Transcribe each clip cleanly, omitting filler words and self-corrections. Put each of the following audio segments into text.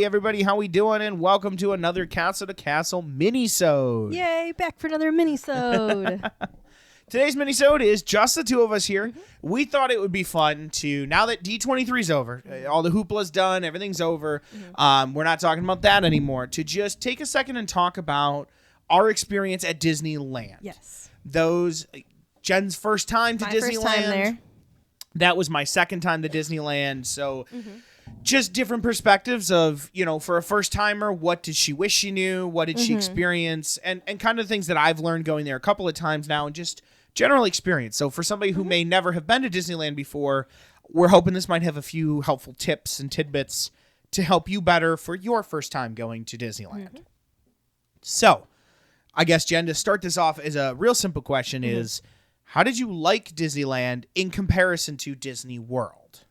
Hey everybody, how we doing? And welcome to another Castle to Castle mini-sode. Yay, back for another mini-sode. Today's mini-sode is just the two of us here. We thought it would be fun to, now that D23 is over, all the hoopla's done, everything's over, we're not talking about that anymore, to just take a second and talk about our experience at Disneyland. Yes. Jen's first time to Disneyland. First time there. That was my second time to Disneyland, so just different perspectives of, for a first timer, what did she wish she knew? What did she experience? And kind of things that I've learned going there a couple of times now and just general experience. So for somebody who may never have been to Disneyland before, we're hoping this might have a few helpful tips and tidbits to help you better for your first time going to Disneyland. So I guess, Jen, to start this off as a real simple question is, how did you like Disneyland in comparison to Disney World?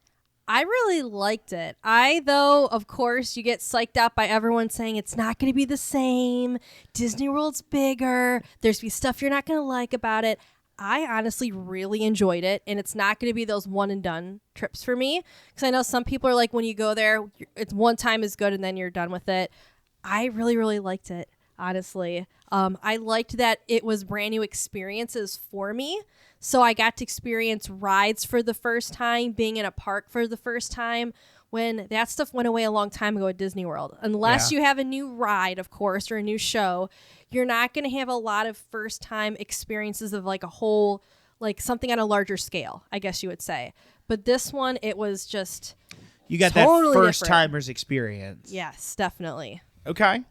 I really liked it. Though, of course, you get psyched out by everyone saying it's not going to be the same. Disney World's bigger. There's be stuff you're not going to like about it. I honestly really enjoyed it, and it's not going to be those one and done trips for me. Because I know some people are like, when you go there, it's one time is good and then you're done with it. I really, really liked it, honestly. I liked that it was brand new experiences for me. So I got to experience rides for the first time, being in a park for the first time, when that stuff went away a long time ago at Disney World. Unless you have a new ride, of course, or a new show, you're not going to have a lot of first time experiences of like a whole, like something on a larger scale, I guess you would say. But this one, it was just you got totally that first different. timers experience. Yes, definitely. Okay.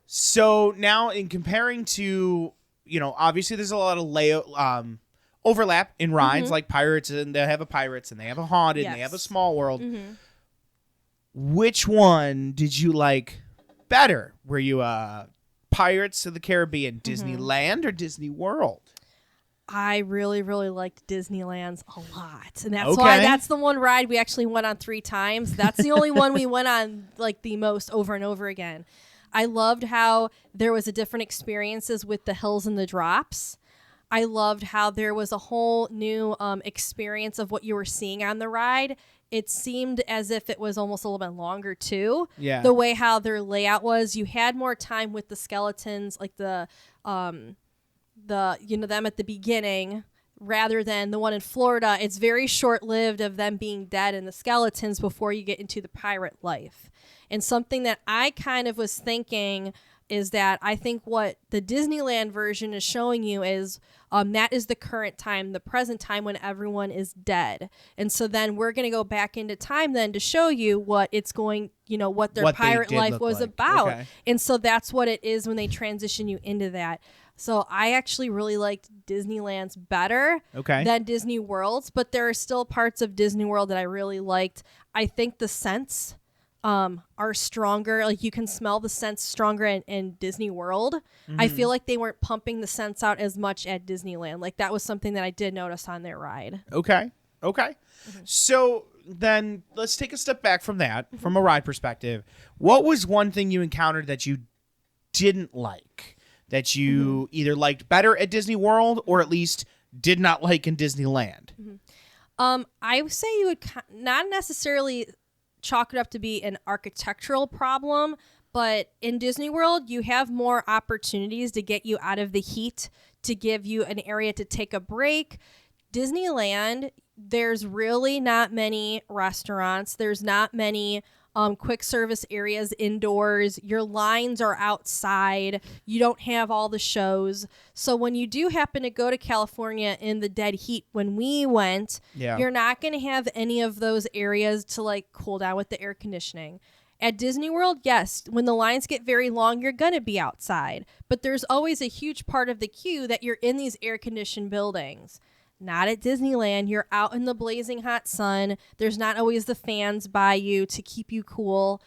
So now in comparing to, obviously there's a lot of overlap in rides like Pirates, and they have a Pirates and they have a Haunted and they have a Small World. Which one did you like better? Were you Pirates of the Caribbean, Disneyland, or Disney World? I really, really liked Disneyland's a lot. And that's why that's the one ride we actually went on 3 times. That's the only one we went on like the most over and over again. I loved how there was a different experiences with the hills and the drops. I loved how there was a whole new experience of what you were seeing on the ride. It seemed as if it was almost a little bit longer too. Yeah. The way how their layout was, you had more time with the skeletons, like them at the beginning, rather than the one in Florida. It's very short-lived of them being dead and the skeletons before you get into the pirate life. And something that I kind of was thinking is that I think what the Disneyland version is showing you is that is the current time, the present time when everyone is dead. And so then we're going to go back into time then to show you what it's going, what their pirate life was about. Okay. And so that's what it is when they transition you into that. So I actually really liked Disneyland's better than Disney World's, but there are still parts of Disney World that I really liked. I think the scents are stronger. Like you can smell the scents stronger in Disney World. I feel like they weren't pumping the scents out as much at Disneyland. Like that was something that I did notice on their ride. Okay. So then let's take a step back from that, from a ride perspective. What was one thing you encountered that you didn't like, that you either liked better at Disney World or at least did not like in Disneyland? I would say you would not necessarily chalk it up to be an architectural problem, but in Disney World, you have more opportunities to get you out of the heat, to give you an area to take a break. Disneyland, there's really not many restaurants. There's not many quick service areas indoors. Your lines are outside. You don't have all the shows. So when you do happen to go to California in the dead heat, when we went, you're not going to have any of those areas to like cool down with the air conditioning. At Disney World, yes, when the lines get very long, you're going to be outside. But there's always a huge part of the queue that you're in these air-conditioned buildings. Not at Disneyland. You're out in the blazing hot sun. There's not always the fans by you to keep you cool.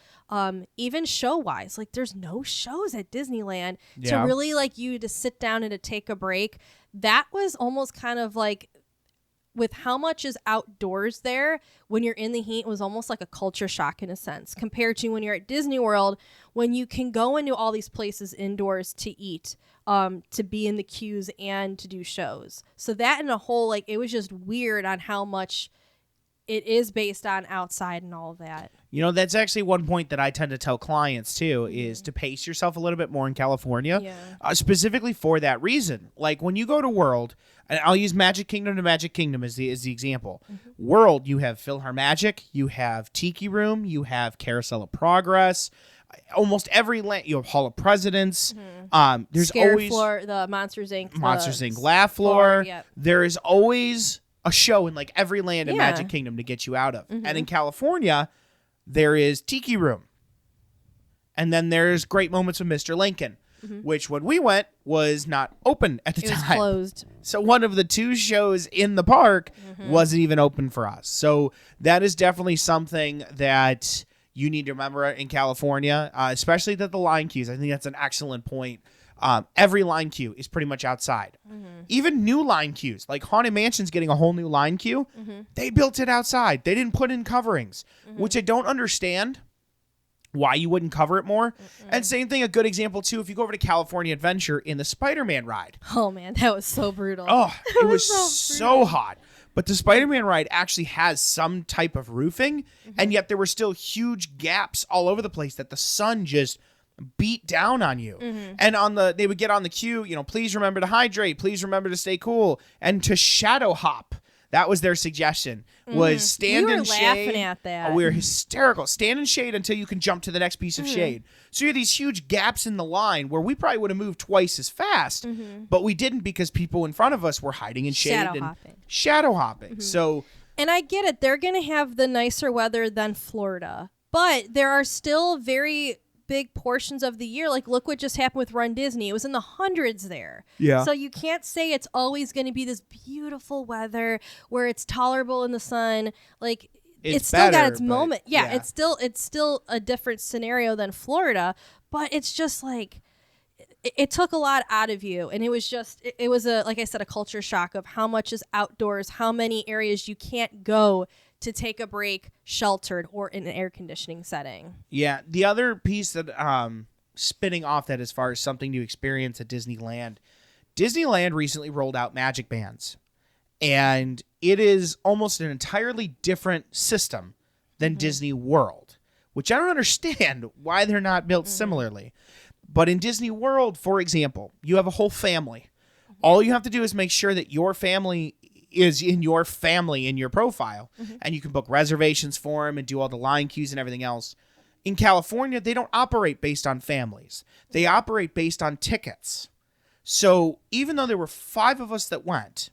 Even show-wise, like there's no shows at Disneyland to really like you to sit down and to take a break. That was almost kind of like, with how much is outdoors there, when you're in the heat, it was almost like a culture shock in a sense, compared to when you're at Disney World, when you can go into all these places indoors to eat, to be in the queues and to do shows. So that in a whole, like, it was just weird on how much it is based on outside and all of that. You know, that's actually one point that I tend to tell clients too, is to pace yourself a little bit more in California, specifically for that reason. Like when you go to World, and I'll use Magic Kingdom to Magic Kingdom as the example. World, you have PhilharMagic, you have Tiki Room, you have Carousel of Progress, almost every land. You have Hall of Presidents. There's Scare always floor, the Monsters Inc. Monsters Inc. Laugh Floor. Yep. There is always a show in like every land in Magic Kingdom to get you out of. And in California, there is Tiki Room. And then there's Great Moments with Mr. Lincoln, which when we went was not open at the time. It was closed. So one of the two shows in the park wasn't even open for us. So that is definitely something that you need to remember in California, especially that the line queues. I think that's an excellent point. Every line queue is pretty much outside. Even new line queues, like Haunted Mansion's getting a whole new line queue. They built it outside. They didn't put in coverings, which I don't understand why you wouldn't cover it more. And same thing, a good example too, if you go over to California Adventure in the Spider-Man ride. Oh man, that was so brutal. Oh, it was so hot. But the Spider-Man ride actually has some type of roofing, and yet there were still huge gaps all over the place that the sun just beat down on you. And they would get on the queue, you know, please remember to hydrate, please remember to stay cool, and to shadow hop. That was their suggestion, was stand in shade. We were laughing at that. We were hysterical. Stand in shade until you can jump to the next piece of shade. So you have these huge gaps in the line where we probably would have moved twice as fast, but we didn't because people in front of us were hiding in shade shadow hopping. So, and I get it. They're going to have the nicer weather than Florida, but there are still very big portions of the year. Like, look what just happened with Run Disney. It was in the hundreds there. Yeah. So you can't say it's always going to be this beautiful weather where it's tolerable in the sun. Like, it's still got its moment. Yeah, it's still a different scenario than Florida, but it's just like it took a lot out of you, and it was just it was a, like I said, a culture shock of how much is outdoors, how many areas you can't go to take a break sheltered or in an air conditioning setting. Yeah. The other piece that spinning off that as far as something to experience at Disneyland recently rolled out Magic Bands. And it is almost an entirely different system than Disney World, which I don't understand why they're not built similarly. But in Disney World, for example, you have a whole family. All you have to do is make sure that your family is in your profile, and you can book reservations for them and do all the line queues and everything else. In California, they don't operate based on families. They operate based on tickets. So even though there were 5 of us that went,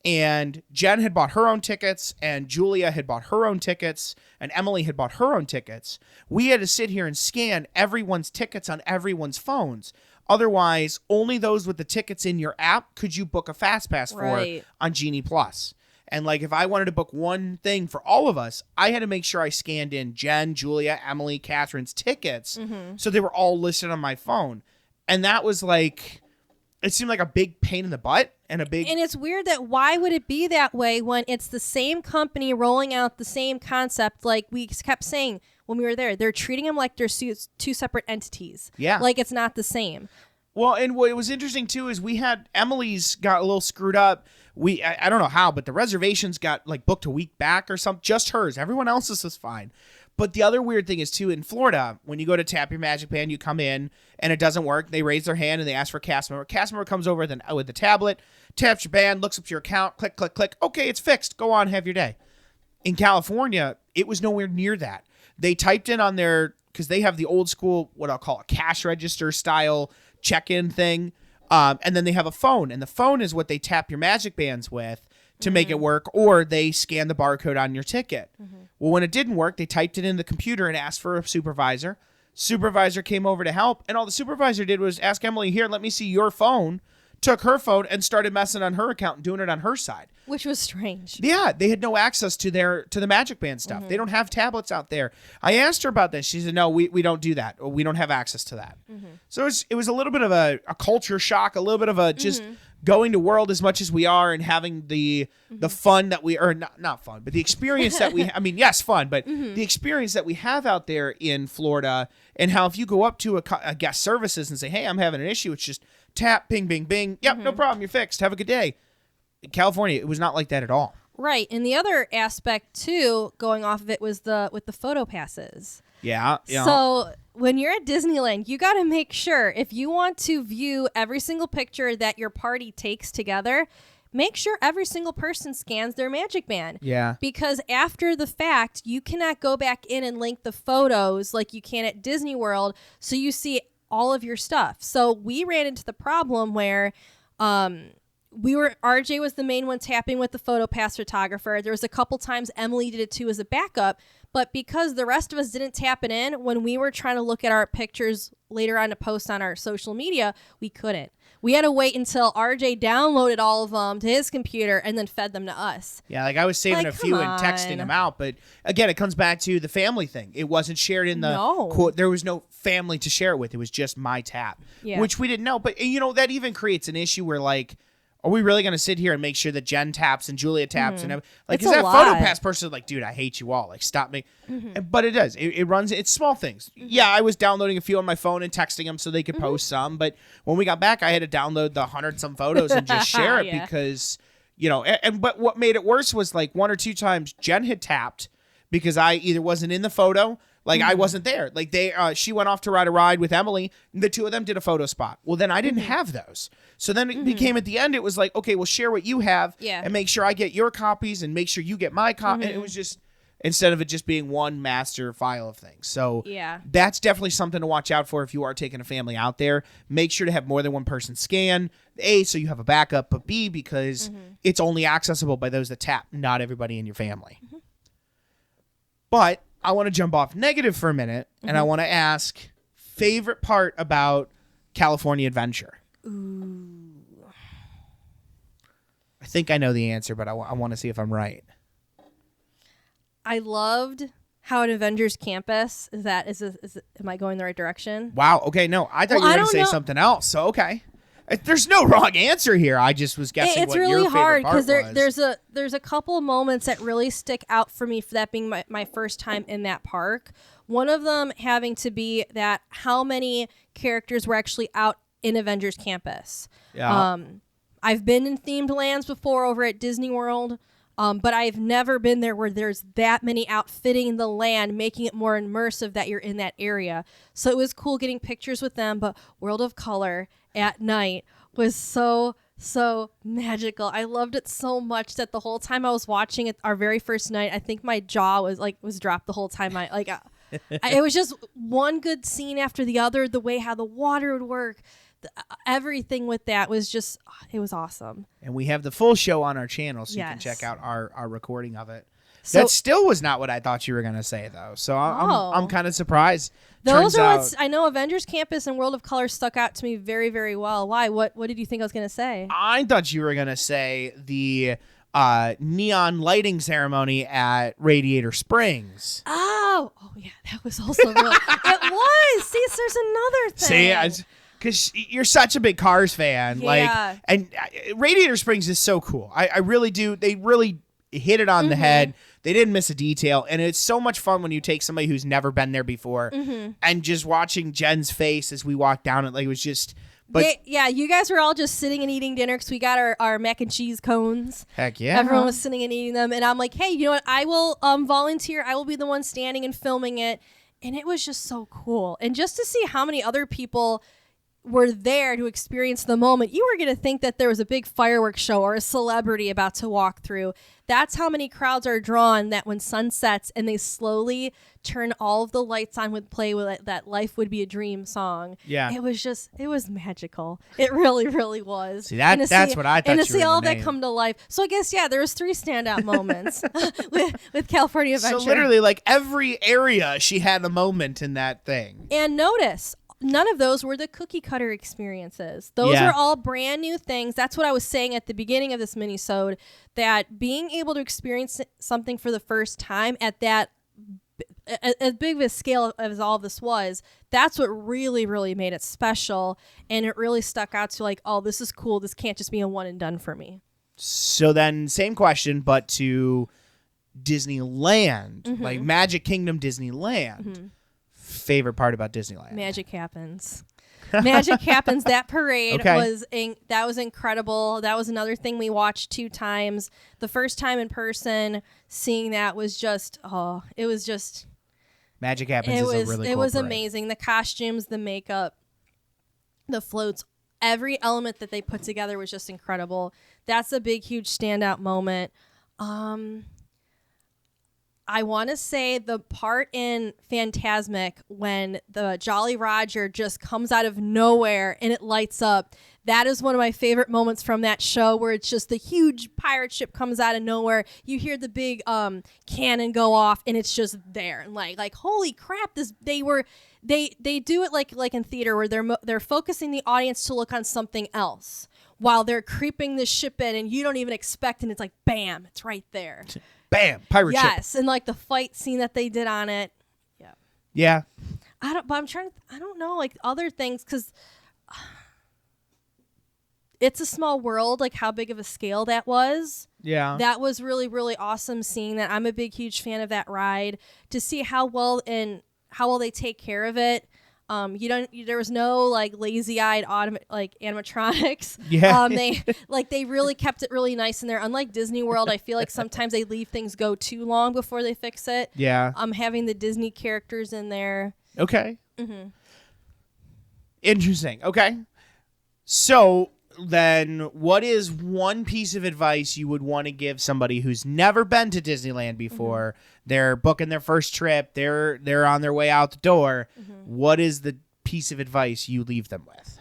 and Jen had bought her own tickets, and Julia had bought her own tickets, and Emily had bought her own tickets, we had to sit here and scan everyone's tickets on everyone's phones. Otherwise, only those with the tickets in your app could you book a fast pass for on Genie Plus. And like, if I wanted to book one thing for all of us, I had to make sure I scanned in Jen, Julia, Emily, Catherine's tickets, so they were all listed on my phone. And that was like, it seemed like a big pain in the butt and a big. And it's weird that why would it be that way when it's the same company rolling out the same concept? Like we kept saying when we were there, they're treating them like they're two separate entities. Yeah. Like it's not the same. Well, and what was interesting too is we had Emily's got a little screwed up. I don't know how, but the reservations got like booked a week back or something. Just hers. Everyone else's was fine. But the other weird thing is too, in Florida, when you go to tap your Magic Band, you come in and it doesn't work. They raise their hand and they ask for a cast member. Cast member comes over with the tablet, taps your band, looks up your account, click, click, click. Okay, it's fixed. Go on, have your day. In California, it was nowhere near that. They typed in on their, because they have the old school, what I'll call a cash register style check-in thing. And then they have a phone, and the phone is what they tap your Magic Bands with to make it work, or they scan the barcode on your ticket. Well, when it didn't work, they typed it in the computer and asked for a supervisor. Supervisor came over to help, and all the supervisor did was ask Emily, here, let me see your phone, took her phone and started messing on her account and doing it on her side. Which was strange. Yeah, they had no access to the Magic Band stuff. They don't have tablets out there. I asked her about this. She said, no, we don't do that. We don't have access to that. So it was a little bit of a culture shock, a little bit of a just going to World as much as we are and having the fun that we, or not fun, but the experience that we, I mean, yes, fun, but the experience that we have out there in Florida, and how if you go up to a guest services and say, hey, I'm having an issue, it's just tap, bing, bing, bing. Yep, no problem. You're fixed. Have a good day. In California, it was not like that at all. Right. And the other aspect too, going off of it, was with the photo passes. Yeah. So when you're at Disneyland, you got to make sure, if you want to view every single picture that your party takes together, make sure every single person scans their Magic Band. Yeah. Because after the fact, you cannot go back in and link the photos like you can at Disney World, so you see all of your stuff. So we ran into the problem where RJ was the main one tapping with the photo pass photographer. There was a couple times Emily did it too as a backup, but because the rest of us didn't tap it in, when we were trying to look at our pictures later on to post on our social media, we couldn't. We had to wait until RJ downloaded all of them to his computer and then fed them to us. Yeah, like I was saving a few and texting them out, but again, it comes back to the family thing. It wasn't shared in the quote. There was no family to share it with. It was just my tap, which we didn't know. But that even creates an issue where, like, are we really going to sit here and make sure that Jen taps and Julia taps and like, is that photo pass person like, dude, I hate you all, like, stop me. But it does. It runs. It's small things. Yeah, I was downloading a few on my phone and texting them so they could post some. But when we got back, I had to download the 100-some photos and just share it because, but what made it worse was, like, one or two times Jen had tapped because I either wasn't in the photo, like I wasn't there. Like she went off to ride a ride with Emily, and the two of them did a photo spot. Well, then I didn't have those. So then it became, at the end, it was like, okay, well, share what you have and make sure I get your copies and make sure you get my copy. And it was just, instead of it just being one master file of things. So that's definitely something to watch out for if you are taking a family out there. Make sure to have more than one person scan. A, so you have a backup, but B, because it's only accessible by those that tap, not everybody in your family. But I want to jump off negative for a minute, and I want to ask, favorite part about California Adventure? Ooh. I think I know the answer, but I want to see if I'm right. I loved how at Avengers Campus, am I going the right direction? Wow. Okay. No, I thought you were going to say something else. So, okay. There's no wrong answer here. I just was guessing what your favorite part was. It's really hard because there's a couple of moments that really stick out for me, for that being my first time in that park. One of them having to be that how many characters were actually out in Avengers Campus. Yeah. I've been in themed lands before over at Disney World, but I've never been there where there's that many outfitting the land, making it more immersive that you're in that area. So it was cool getting pictures with them, but World of Color at night was so magical. I loved it so much that the whole time I was watching it, our very first night, I think my jaw was dropped the whole time. It was just one good scene after the other. The way how the water would work, everything with that was just, it was awesome. And we have the full show on our channel, so you can check out our recording of it. So, that still was not what I thought you were going to say, though. So I'm kind of surprised. Those are what's, I know Avengers Campus and World of Color stuck out to me very, very well. Why? What did you think I was going to say? I thought you were going to say the neon lighting ceremony at Radiator Springs. Oh yeah, that was also really, it was. See, there's another thing. See, because you're such a big Cars fan. Yeah. And Radiator Springs is so cool. I really do. They really hit it on the head. They didn't miss a detail, and it's so much fun when you take somebody who's never been there before and just watching Jen's face as we walked down it. Like, it was just, but you guys were all just sitting and eating dinner because we got our mac and cheese cones. Heck yeah, everyone was sitting and eating them, and I'm like, hey, you know what? I will volunteer. I will be the one standing and filming it, and it was just so cool. And just to see how many other people were there to experience the moment, you were going to think that there was a big fireworks show or a celebrity about to walk through. That's how many crowds are drawn, that when sun sets and they slowly turn all of the lights on, would play with that Life Would Be a Dream song. Yeah. It was magical. It really, really was. See, that's what I thought. And to see all that come to life. So I guess, there was 3 standout moments with California Adventure. So literally, like, every area she had a moment in that thing. And notice, none of those were the cookie cutter experiences. Those are all brand new things. That's what I was saying at the beginning of this mini-sode, that being able to experience something for the first time at that as big of a scale as all of this was, that's what really, really made it special. And it really stuck out to, like, oh, this is cool. This can't just be a one and done for me. So then, same question, but to Disneyland, like Magic Kingdom Disneyland. Favorite part about Disneyland? Magic happens. Magic happens. That parade Okay. that was incredible. That was another thing we watched 2 times. The first time in person, seeing that was just it was just Magic Happens is a really cool it was parade. amazing. The costumes, the makeup, the floats, every element that they put together was just incredible. That's a big, huge standout moment. I want to say the part in Fantasmic when the Jolly Roger just comes out of nowhere and it lights up. That is one of my favorite moments from that show, where it's just the huge pirate ship comes out of nowhere. You hear the big cannon go off, and it's just there. And like holy crap! They do it like in theater, where they're focusing the audience to look on something else while they're creeping the ship in, and you don't even expect, and it's like bam, it's right there. Bam! Pirate ship. Yes, and like the fight scene that they did on it. Yeah. Yeah. I don't know, like other things, because it's a small world, like how big of a scale that was. Yeah. That was really, really awesome seeing that. I'm a big, huge fan of that ride, to see how well they take care of it. There was no like lazy-eyed animatronics. Yeah. They really kept it really nice in there. Unlike Disney World, I feel like sometimes they leave things go too long before they fix it. Yeah. Having the Disney characters in there. Okay. Mm-hmm. Interesting. Okay. So then, what is one piece of advice you would want to give somebody who's never been to Disneyland before? Mm-hmm. They're booking their first trip. They're on their way out the door. Mm-hmm. What is the piece of advice you leave them with?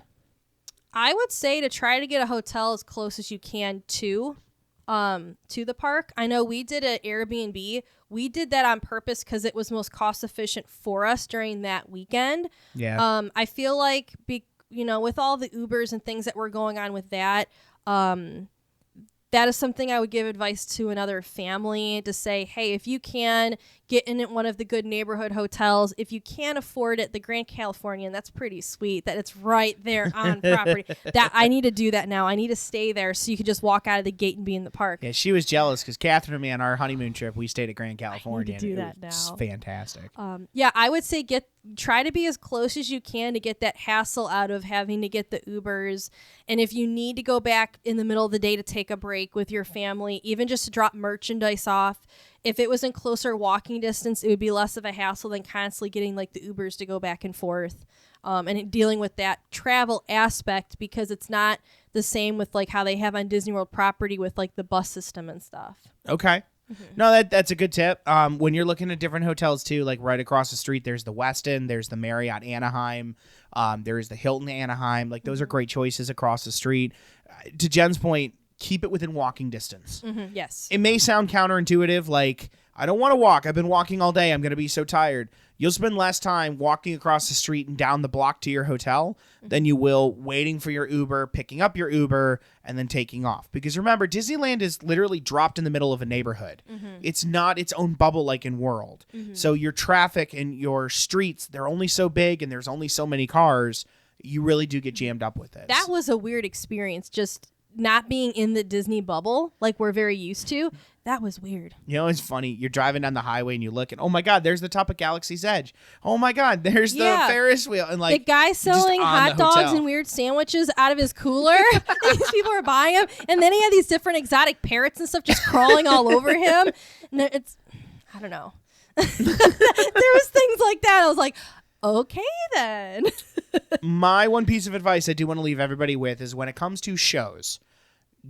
I would say to try to get a hotel as close as you can to the park. I know we did an Airbnb. We did that on purpose because it was most cost efficient for us during that weekend. Yeah. I feel like with all the Ubers and things that were going on with that, that is something I would give advice to another family, to say, hey, if you can get in at one of the good neighborhood hotels, if you can't afford it, the Grand Californian, that's pretty sweet that it's right there on property. That I need to do that now. I need to stay there so you can just walk out of the gate and be in the park. Yeah, she was jealous because Catherine and me on our honeymoon trip, we stayed at Grand California. I need to do that now. It's fantastic. Yeah, I would say try to be as close as you can to get that hassle out of having to get the Ubers. And if you need to go back in the middle of the day to take a break with your family, even just to drop merchandise off, if it was in closer walking distance, it would be less of a hassle than constantly getting like the Ubers to go back and forth, and dealing with that travel aspect, because it's not the same with like how they have on Disney World property with like the bus system and stuff. Okay. Mm-hmm. No, that's a good tip. When you're looking at different hotels too, like right across the street, there's the Westin, there's the Marriott Anaheim, there's the Hilton Anaheim. Like those are great choices across the street. To Jen's point, keep it within walking distance. Mm-hmm, yes. It may sound counterintuitive, like, I don't want to walk. I've been walking all day. I'm going to be so tired. You'll spend less time walking across the street and down the block to your hotel than you will waiting for your Uber, picking up your Uber, and then taking off. Because remember, Disneyland is literally dropped in the middle of a neighborhood. Mm-hmm. It's not its own bubble like in World. Mm-hmm. So your traffic and your streets, they're only so big and there's only so many cars. You really do get jammed up with it. That was a weird experience, just not being in the Disney bubble like we're very used to. That was weird. You know, it's funny. You're driving down the highway and you look and, oh my God, there's the top of Galaxy's Edge. Oh my God, there's the Ferris wheel. And like the guy selling hot dogs and weird sandwiches out of his cooler. These people are buying them. And then he had these different exotic parrots and stuff just crawling all over him. And I don't know. There was things like that. I was like, okay then. My one piece of advice I do want to leave everybody with is, when it comes to shows,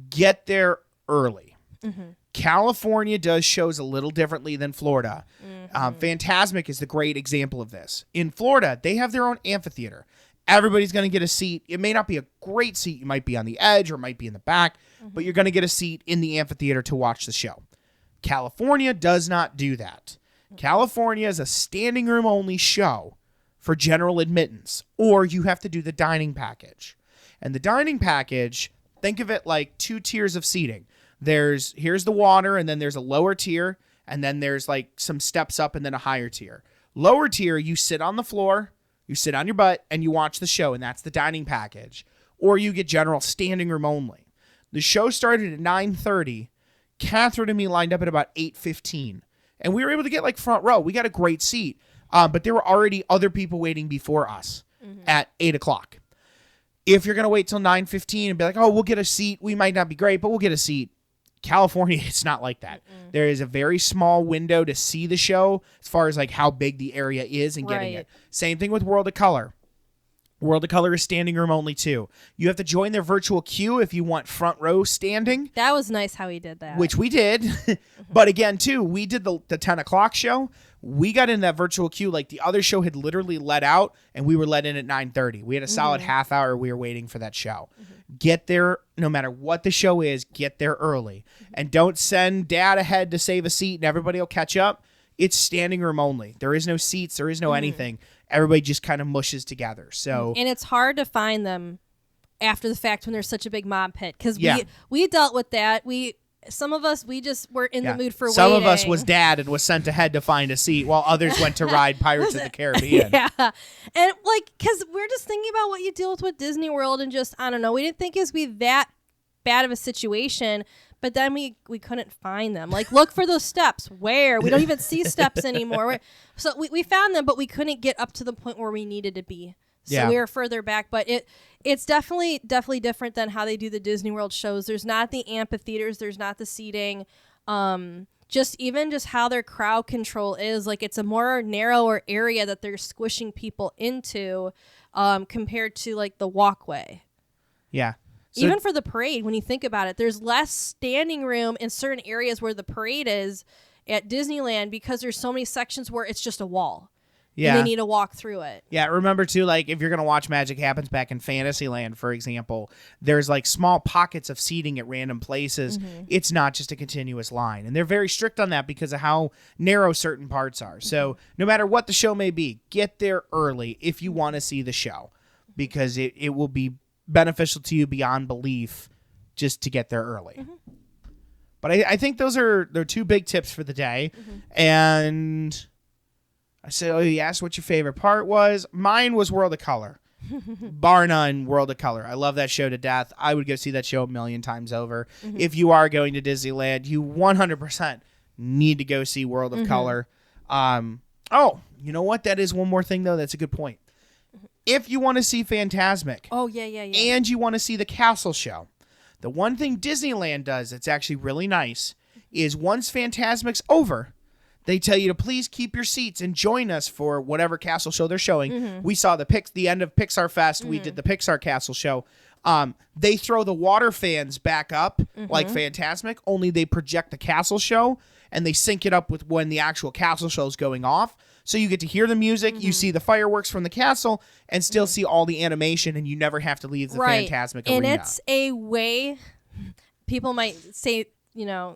get there early. Mm-hmm. California does shows a little differently than Florida. Mm-hmm. Fantasmic is the great example of this. In Florida, they have their own amphitheater. Everybody's going to get a seat. It may not be a great seat. You might be on the edge or might be in the back, but you're going to get a seat in the amphitheater to watch the show. California does not do that. California is a standing room only show for general admittance, or you have to do the dining package. And the dining package, think of it like 2 tiers of seating. Here's the water, and then there's a lower tier, and then there's like some steps up and then a higher tier. Lower tier, you sit on the floor, you sit on your butt, and you watch the show, and that's the dining package. Or you get general standing room only. The show started at 9:30. Catherine and me lined up at about 8:15. And we were able to get like front row. We got a great seat. But there were already other people waiting before us at 8 o'clock. If you're going to wait till 9:15 and be like, oh, we'll get a seat. We might not be great, but we'll get a seat. California, it's not like that. There is a very small window to see the show as far as like how big the area is and getting it. Same thing with World of Color. World of Color is standing room only too. You have to join their virtual queue if you want front row standing. That was nice how he did that. Which we did. But again, too, we did the 10 o'clock show. We got in that virtual queue like the other show had literally let out, and we were let in at 9:30. We had a solid half hour we were waiting for that show. Get there, no matter what the show is, get there early. And don't send dad ahead to save a seat and everybody will catch up. It's standing room only. There is no seats. There is no anything. Everybody just kind of mushes together. So and it's hard to find them after the fact when there's such a big mob pit because we dealt with that. Some of us we just were in the mood for some waiting. of us was dad and was sent ahead to find a seat while others went to ride Pirates of the Caribbean. Yeah, and like because we're just thinking about what you deal with Disney World and just I don't know. We didn't think it was be that bad of a situation. But then we couldn't find them. Like, look for those steps. Where? We don't even see steps anymore. So we found them, but we couldn't get up to the point where we needed to be. So we were further back. But it's definitely different than how they do the Disney World shows. There's not the amphitheaters. There's not the seating. Just how their crowd control is. Like, it's a more narrower area that they're squishing people into compared to, like, the walkway. Yeah. So, even for the parade, when you think about it, there's less standing room in certain areas where the parade is at Disneyland because there's so many sections where it's just a wall. Yeah. And they need to walk through it. Yeah, remember, too, like, if you're going to watch Magic Happens back in Fantasyland, for example, there's, like, small pockets of seating at random places. It's not just a continuous line. And they're very strict on that because of how narrow certain parts are. So no matter what the show may be, get there early if you want to see the show because it will be beneficial to you beyond belief just to get there early. But I think they're two big tips for the day. And I said, oh, you asked what your favorite part was. Mine was World of Color. Bar none, World of Color. I love that show to death. I would go see that show a million times over. If you are going to Disneyland, you 100% need to go see World of Color. Oh, you know what? That is one more thing, though. That's a good point. If you want to see Fantasmic. Oh, yeah. And you want to see the castle show. The one thing Disneyland does that's actually really nice is once Fantasmic's over, they tell you to please keep your seats and join us for whatever castle show they're showing. We saw the end of Pixar Fest. We did the Pixar castle show. They throw the water fans back up like Fantasmic, only they project the castle show and they sync it up with when the actual castle show is going off. So you get to hear the music, you see the fireworks from the castle, and still see all the animation, and you never have to leave the Fantasmic arena. And it's a way, people might say,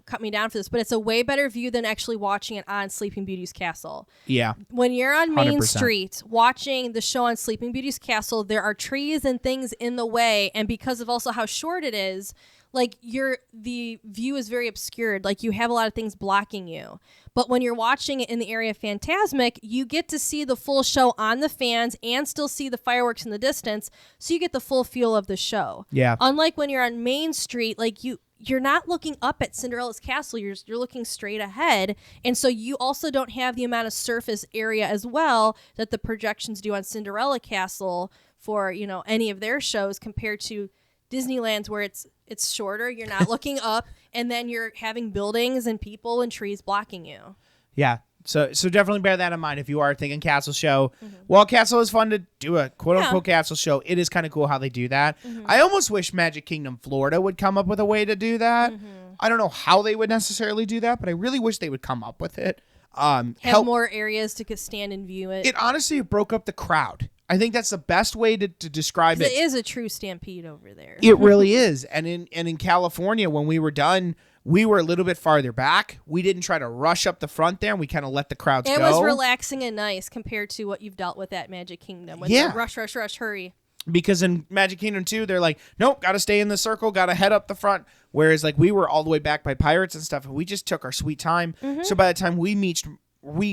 cut me down for this, but it's a way better view than actually watching it on Sleeping Beauty's castle. Yeah. When you're on Main 100%. Street watching the show on Sleeping Beauty's castle, there are trees and things in the way, and because of also how short it is, like the view is very obscured. Like you have a lot of things blocking you. But when you're watching it in the area of Fantasmic, you get to see the full show on the fans and still see the fireworks in the distance. So you get the full feel of the show. Yeah. Unlike when you're on Main Street, like you're not looking up at Cinderella's castle. You're looking straight ahead. And so you also don't have the amount of surface area as well that the projections do on Cinderella Castle for, any of their shows compared to Disneyland's where it's shorter. You're not looking up, and then you're having buildings and people and trees blocking you. Yeah. So definitely bear that in mind if you are thinking castle show. While castle is fun to do a quote-unquote castle show, it is kind of cool how they do that. I almost wish Magic Kingdom Florida would come up with a way to do that. I don't know how they would necessarily do that, but I really wish they would come up with it. Have more areas to stand and view it. It honestly broke up the crowd. I think that's the best way to describe it. It is a true stampede over there. It really is. And in California, when we were done, we were a little bit farther back. We didn't try to rush up the front there, and we kind of let the crowds go. It was relaxing and nice compared to what you've dealt with at Magic Kingdom. With the rush, hurry. Because in Magic Kingdom 2, they're like, nope, got to stay in the circle, got to head up the front. Whereas like we were all the way back by Pirates and stuff, and we just took our sweet time. So by the time we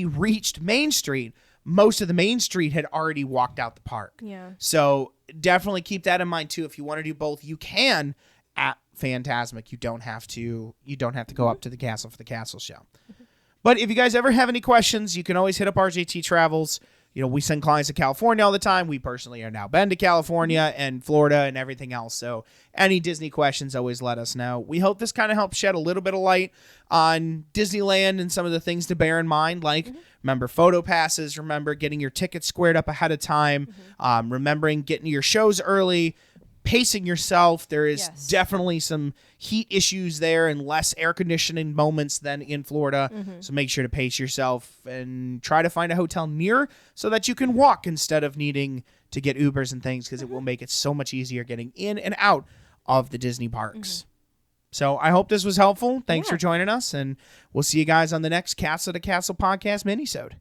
reached Main Street, most of the Main Street had already walked out the park. Yeah. So definitely keep that in mind too. If you want to do both, you can at Fantasmic. You don't have to go up to the castle for the castle show. But if you guys ever have any questions, you can always hit up RJT Travels. we send clients to California all the time. We personally are now been to California and Florida and everything else. So any Disney questions, always let us know. We hope this kind of helps shed a little bit of light on Disneyland and some of the things to bear in mind, like remember photo passes, remember getting your tickets squared up ahead of time, remembering getting to your shows early, pacing yourself. There is definitely some heat issues there and less air conditioning moments than in Florida. So make sure to pace yourself and try to find a hotel near so that you can walk instead of needing to get Ubers and things, because it will make it so much easier getting in and out of the Disney parks. So I hope this was helpful. Thanks for joining us, and we'll see you guys on the next Castle to Castle podcast minisode.